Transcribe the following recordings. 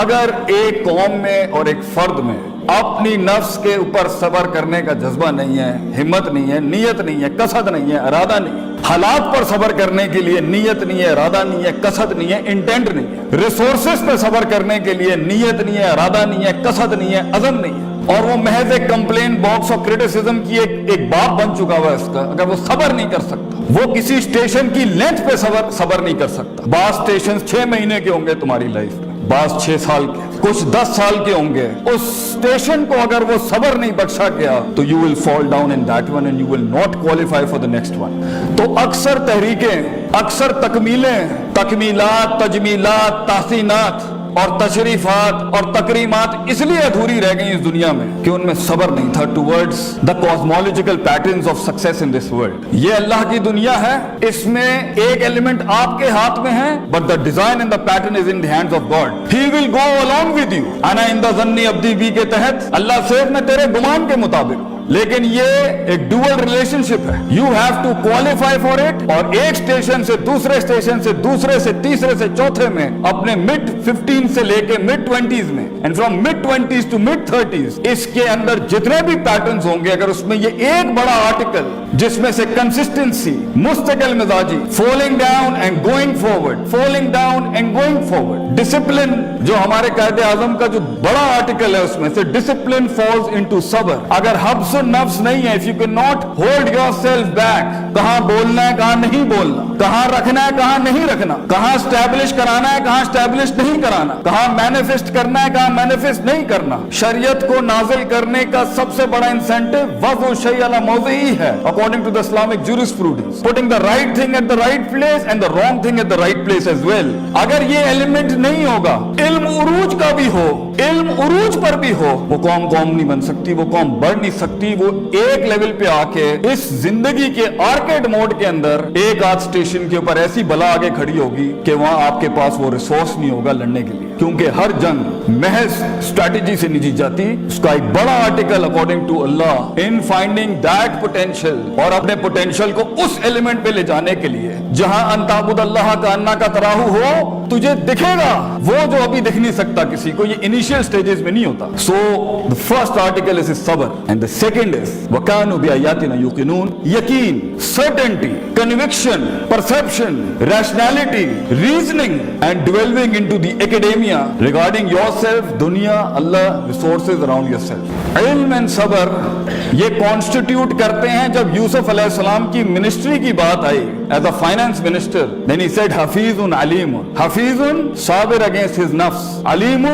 اگر ایک قوم میں اور ایک فرد میں اپنی نفس کے اوپر صبر کرنے کا جذبہ نہیں ہے، ہمت نہیں ہے، نیت نہیں ہے، قصد نہیں ہے، ارادہ نہیں ہے، حالات پر صبر کرنے کے لیے نیت نہیں ہے، ارادہ نہیں ہے، قصد نہیں ہے، انٹینٹ نہیں ہے، ریسورسز پہ صبر کرنے کے لیے نیت نہیں ہے، ارادہ نہیں ہے، قصد نہیں ہے، عزم نہیں ہے، اور وہ محض ایک کمپلین باکس اور کرٹیسزم کی ایک باپ بن چکا ہوا ہے اس کا، اگر وہ صبر نہیں کر سکتا، وہ کسی اسٹیشن کی لینتھ پہ صبر نہیں کر سکتا. بعض اسٹیشن 6 مہینے کے ہوں گے تمہاری لائف میں، بعض 6 سال کے، کچھ 10 سال کے ہوں گے. اس اسٹیشن کو اگر وہ صبر نہیں بخشا گیا تو you will fall down in that one and you will not qualify for the next one. تو اکثر تحریکیں، اکثر تکمیلیں، تکمیلات، تجمیلات، تحسینات اور تشریفات اور تکریمات اس لیے ادھوری رہ گئی اس دنیا میں کہ ان میں صبر نہیں تھا towards the cosmological patterns of success in this world. یہ اللہ کی دنیا ہے، اس میں ایک ایلیمنٹ آپ کے ہاتھ میں ہے but the design and the pattern is in the hands of God. He will go along with you. انا عند ظن عبدی بی کے تحت اللہ سے میں تیرے گمان کے مطابق، لیکن یہ ایک ڈوئل ریلیشن شپ ہے. You have to qualify for it, اور ایک اسٹیشن سے دوسرے اسٹیشن سے دوسرے سے تیسرے سے چوتھے میں اپنے mid 15 سے لے کے mid 20s میں، and from mid 20s to mid 30s، اس کے اندر جتنے بھی پیٹرنز ہوں گے، اگر اس میں یہ ایک بڑا آرٹیکل جس میں سے کنسسٹنسی، مستقل مزاجی، falling down and going forward, falling down and going forward, discipline جو ہمارے قائد اعظم کا جو بڑا آرٹیکل ہے اس میں سے ڈسپلن فالز انٹو صبر. اگر حبس نفس نہیں ہے، if you cannot hold yourself back، کہاں بولنا ہے کہاں نہیں بولنا، کہاں رکھنا ہے کہاں نہیں رکھنا، کہاں اسٹیبلش کرانا ہے کہاں اسٹیبلش نہیں کرانا، کہاں مینیفیسٹ کرنا ہے کہاں مینیفیسٹ نہیں کرنا. شریعت کو نازل کرنے کا سب سے بڑا انسینٹو وضع شیء علی موضعہ ہے according to the Islamic jurisprudence، putting the right thing at the right place and the wrong thing at the right place as well. اگر یہ ایلیمنٹ نہیں ہوگا، علم عروج کا بھی ہو، علم عروج پر بھی ہو، وہ قوم نہیں بن سکتی، وہ قوم بڑھ نہیں سکتی. وہ ایک لیول پہ آ کے اس زندگی کے آرکیڈ موڈ کے اندر ایک آدھ اسٹیشن کے اوپر ایسی بلا آگے کھڑی ہوگی کہ وہاں آپ کے پاس وہ ریسورس نہیں ہوگا لڑنے کے لیے، کیونکہ ہر جنگ محض اسٹریٹجی سے نہیں جیت جاتی. اس کا ایک بڑا article according to Allah in finding that potential, اور اپنے پوٹینشیل کو اس ایلیمنٹ پہ لے جانے کے لیے جہاں ان تعبد اللہ کا انا کا تراہو ہو، تجھے دکھے گا وہ جو ابھی دکھ نہیں سکتا کسی کو. یہ انیشیل سٹیجز میں نہیں ہوتا. سو the first article is صبر and the second is وَكَانُوا بِآيَاتِنَا يُوقِنُونَ، یقین، certainty، conviction، perception، rationality، reasoning and delving into the academia regarding yourself، دنیا، اللہ، resources around yourself. علم and صبر یہ constitute کرتے ہیں. جب یوسف علیہ السلام کی منسٹری کی بات آئی as a finance minister, then he said Hafeez Aleem, Hafeez Sabir against his نفس، علیم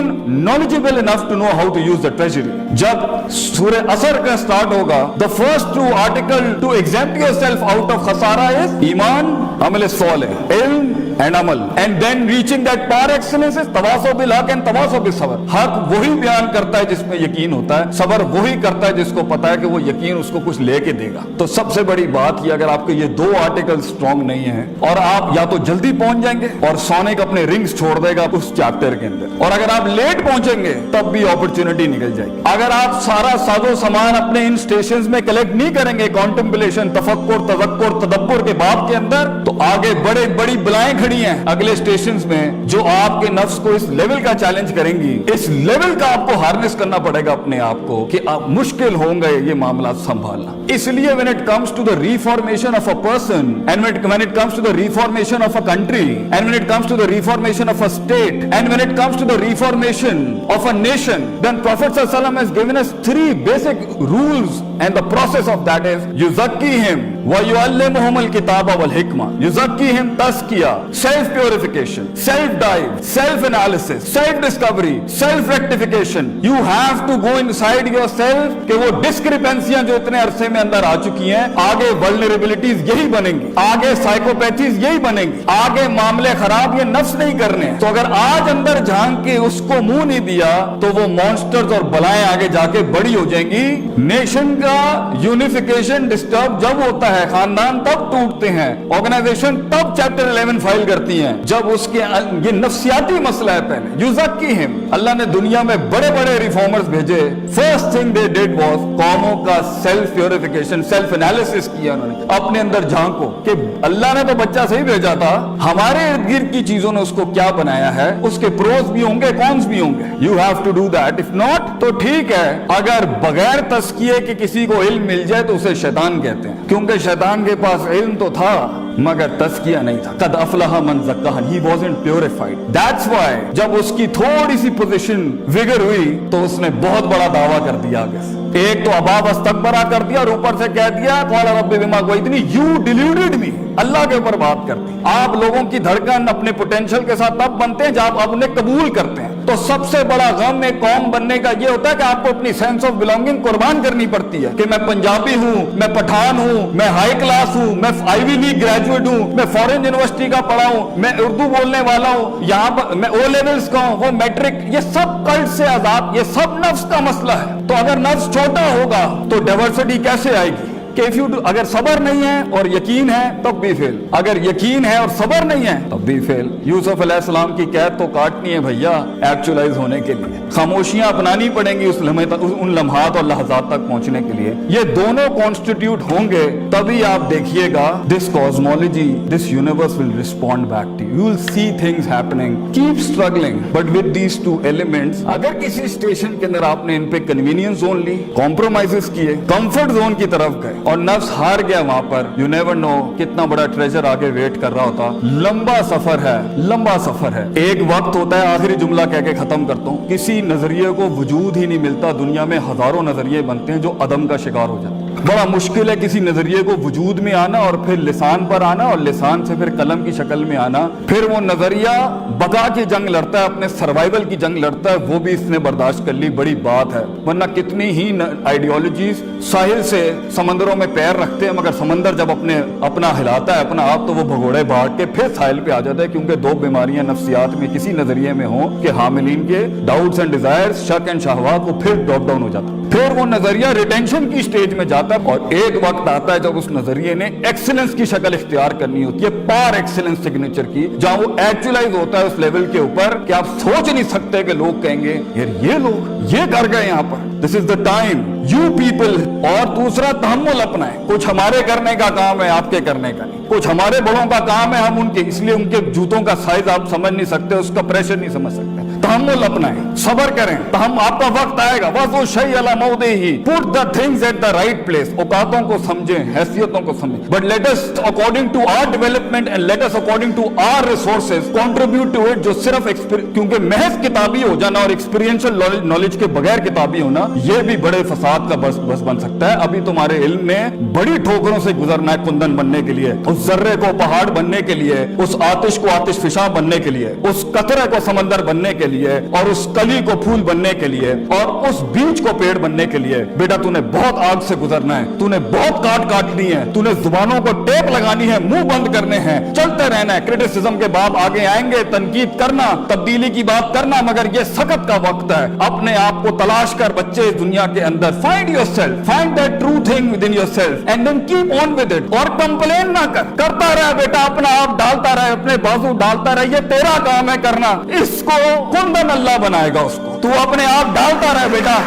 knowledgeable enough to know how to use the treasury. جب سورہ اثر کا سٹارٹ ہوگا، the first two article to exempt yourself out of خسارہ is ایمان، عمل صالح، علم and عمل، and then reaching that par excellence is تواصل بالحق and تواصل بالصبر. حق وہی بیان کرتا ہے جس میں یقین ہوتا ہے، صبر وہی کرتا ہے جس کو پتا ہے کہ وہ یقین اس کو کچھ لے کے دے گا. تو سب سے بڑی بات یہ، اگر آپ کے یہ دو آرٹیکل سٹرونگ نہیں ہیں، اور آپ یا تو جلدی پہنچ جائیں گے اور سونک اپنے رنگز چھوڑ دے گا اس چیپٹر کے اندر، اور اگر آپ لیٹ پہنچیں گے تب بھی اپرچونٹی نکل جائے گی. اگر آپ سارا ساز و سامان اپنے ان سٹیشنز میں کلیکٹ نہیں کریں گے، کانٹمپلیشن، تفکر، تذکر، تدبر کے باب کے اندر، تو آگے بڑی بلائیں کھڑی ہیں اگلے سٹیشنز میں جو آپ کے نفس کو اس لیول کا چیلنج کریں گی. اس لیول کا آپ کو ہارنس کرنا پڑے گا اپنے آپ کو کہ آپ مشکل ہوں گے یہ معاملات سنبھالنا. اس لیے when it comes to the reformation of a person, and when it comes to the reformation of a country, and when it comes to the reformation of a state, and when it comes to the reformation of a nation, then Prophet ﷺ has given us 3 basic rules, and the process of that is yuzakkihim wa yuallimuhum al-kitaba wal hikmah. Yuzakkihim tazkiyah, self purification, self dive, self analysis, self discovery, self rectification. You have to go inside yourself کہ وہ ڈسکریپنسیاں جو اتنے عرصے میں اندر آ چکی ہیں، آگے vulnerabilities یہی بنیں گی، آگے سائیکوپیتھیز یہی بنیں گی، آگے معاملے خراب یہ نفس نہیں کرنے ہیں. تو اگر آج اندر جھانک کے اس کو منہ نہیں دیا تو وہ مانسٹرز اور بلائیں آگے جا کے بڑی ہو جائیں گی. نیشن کا یونیفیکیشن ڈسٹرب جب ہوتا ہے, خاندان تب ٹوٹتے ہیں, آرگنائزیشن تب چیپٹر 11 فائل کرتی ہیں جب اس کے یہ نفسیاتی مسئلہ ہے. پہلے یزکیہم, اللہ نے دنیا میں بڑے بڑے ریفارمرز بھیجے. First thing they did was قوموں کا سیلف پیوریفیکیشن, سیلف انالیسس کیا انہوں نے, اپنے اندر جھانکو کہ اللہ نے تو بچہ صحیح بھیجا تھا, ہمارے ارد گرد کی چیزوں نے اس کو کیا بنایا ہے, اس کے پروز بھی ہوں گے, کونس بھی ہوں گے. You have to do that. If not تو ٹھیک ہے, اگر بغیر تزکیے کہ کسی کو علم مل جائے تو اسے شیطان کہتے ہیں, کیونکہ شیطان کے پاس علم تو تھا مگر تزکیہ نہیں تھا. قد افلح من زکاہا, he wasn't purified. That's why جب اس کی تھوڑی سی پوزیشن وگر ہوئی تو اس نے بہت بڑا دعویٰ کر دیا آگے سے. ایک تو ابا واستکبرا کر دیا اور اوپر سے کہہ دیا قال رب بما غویتنی, you deluded me. اللہ کے اوپر بات کرتی. آپ لوگوں کی دھڑکن اپنے پوٹینشل کے ساتھ تب بنتے ہیں جب آپ انہیں قبول کرتے ہیں. تو سب سے بڑا غم ایک قوم بننے کا یہ ہوتا ہے کہ آپ کو اپنی سینس آف بلانگنگ قربان کرنی پڑتی ہے کہ میں پنجابی ہوں, میں پٹھان ہوں, میں ہائی کلاس ہوں, میں آئی وی لیگ گریجویٹ ہوں, میں فورن یونیورسٹی کا پڑھا ہوں, میں اردو بولنے والا ہوں, یہاں پر میں او لیولز کا ہوں, وہ میٹرک. یہ سب کلٹ سے آزاد, یہ سب نفس کا مسئلہ ہے. تو اگر نفس چھوٹا ہوگا تو ڈائیورسٹی کیسے آئے گی؟ کہ اگر صبر نہیں ہے اور یقین ہے تب بھی فیل, اگر یقین ہے اور صبر نہیں ہے تب بھی فیل. یوسف علیہ السلام کی قید تو کاٹنی ہے بھیا ایکچولائز ہونے کے لیے, خاموشیاں اپنانی پڑیں گی ان لمحات اور لحظات تک پہنچنے کے لیے. یہ دونوں کانسٹیٹیوٹ ہوں گے تبھی آپ دیکھیے گا this cosmology, this universe will respond back to you. You will see things happening, keep struggling but with these two elements. اگر کسی اسٹیشن کے اندر آپ نے ان پہ کنوینئنس زون لی, کمپرومائزز کیے, کمفرٹ زون کی طرف گئے اور نفس ہار گیا وہاں پر, یو نیور نو کتنا بڑا ٹریجر آگے ویٹ کر رہا ہوتا. لمبا سفر ہے, لمبا سفر ہے. ایک وقت ہوتا ہے, آخری جملہ کہہ کے ختم کرتا ہوں, کسی نظریے کو وجود ہی نہیں ملتا, دنیا میں ہزاروں نظریے بنتے ہیں جو عدم کا شکار ہو جاتے ہیں. بڑا مشکل ہے کسی نظریے کو وجود میں آنا اور پھر لسان پر آنا اور لسان سے پھر قلم کی شکل میں آنا. پھر وہ نظریہ بقا کی جنگ لڑتا ہے, اپنے سروائیول کی جنگ لڑتا ہے, وہ بھی اس نے برداشت کر لی, بڑی بات ہے. ورنہ کتنی ہی آئیڈیالوجیز ساحل سے سمندروں میں پیر رکھتے ہیں مگر سمندر جب اپنا ہلاتا ہے اپنا آپ تو وہ بھگوڑے بھاگ کے پھر ساحل پہ آ جاتا ہے, کیونکہ دو بیماریاں نفسیات میں کسی نظریے میں ہوں کہ حاملین کے ڈاؤٹس اینڈ ڈیزائرز, شک اینڈ شہوات, وہ پھر ڈراپ ڈاؤن ہو جاتا ہے. پھر وہ نظریہ ریٹینشن کی سٹیج میں جاتا ہے اور ایک وقت آتا ہے جب اس نظریے نے ایکسلنس کی شکل اختیار کرنی ہوتی ہے, پار ایکسلنس سگنیچر کی, جہاں وہ ایکچولائز ہوتا ہے اس لیول کے اوپر کہ آپ سوچ نہیں سکتے کہ لوگ کہیں گے یار یہ لوگ یہ کر گئے یہاں پر. دس از دا ٹائم یو پیپل. اور دوسرا تحمل اپنا ہے, کچھ ہمارے کرنے کا کام ہے آپ کے کرنے کا نہیں, کچھ ہمارے بڑوں کا کام ہے ہم ان کے, اس لیے ان کے جوتوں کا سائز آپ سمجھ نہیں سکتے, اس کا پریشر نہیں سمجھ سکتے. تحمل اپنا ہے, صبر کریں, ہم آپ کا وقت آئے گا. وَذُو الشَّيْءَ عَلَى مَوْضِعِهِ, put the things at the right place. اوقاتوں کو سمجھیں, حیثیتوں کو سمجھیں, but let us according to our development and let us according to our resources contribute to it. جو صرف کیونکہ محض کتابی ہو جانا اور ایکسپیرینشل نالج کے بغیر کتابی ہونا یہ بھی بڑے فساد کا بس بن سکتا ہے. ابھی تمہارے علم میں بڑی ٹھوکروں سے گزرنا ہے کندن بننے کے لیے, اس ذرے کو پہاڑ بننے کے لیے, اس آتش کو آتش فشاں بننے کے لیے, اس قطرے کو سمندر بننے کے لیے, اور اس کلی کو پھول بننے کے لیے, اور اس بیج کو پیڑ بننے کے لیے. بیٹا تو نے بہت آگ سے گزرنا ہے, تو نے بہت کاٹنی ہے, تو نے زبانوں کو ٹیپ لگانی ہے, منہ بند کرنے ہیں, چلتے رہنا ہے. کرٹیسزم کے باب آگے آئیں گے, تنقید کرنا, تبدیلی کی بات کرنا, مگر یہ سخت کا وقت ہے. اپنے آپ کو تلاش کر بچے اس دنیا کے اندر, find yourself, find that true thing within yourself and then keep on with it. اور کمپلین نہ کر, کرتا رہے بیٹا, اپنا آپ ڈالتا رہے, اپنے بازو ڈالتا رہے, یہ تیرا کام ہے کرنا. اس کو کندن اللہ بنائے گا, اس کو تو اپنے آپ ڈالتا رہے بیٹا,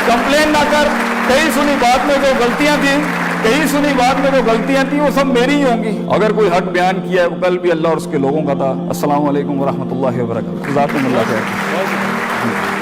کمپلین نہ کر. کئی سنی بات میں جو غلطیاں تھیں, کئی سنی بات میں جو غلطیاں تھیں وہ سب میری ہی ہوں گی. اگر کوئی حق بیان کیا ہے وہ کل بھی اللہ اور اس کے لوگوں کا تھا. السلام علیکم ورحمۃ اللہ وبرکاتہ. جزاکم اللہ خیر.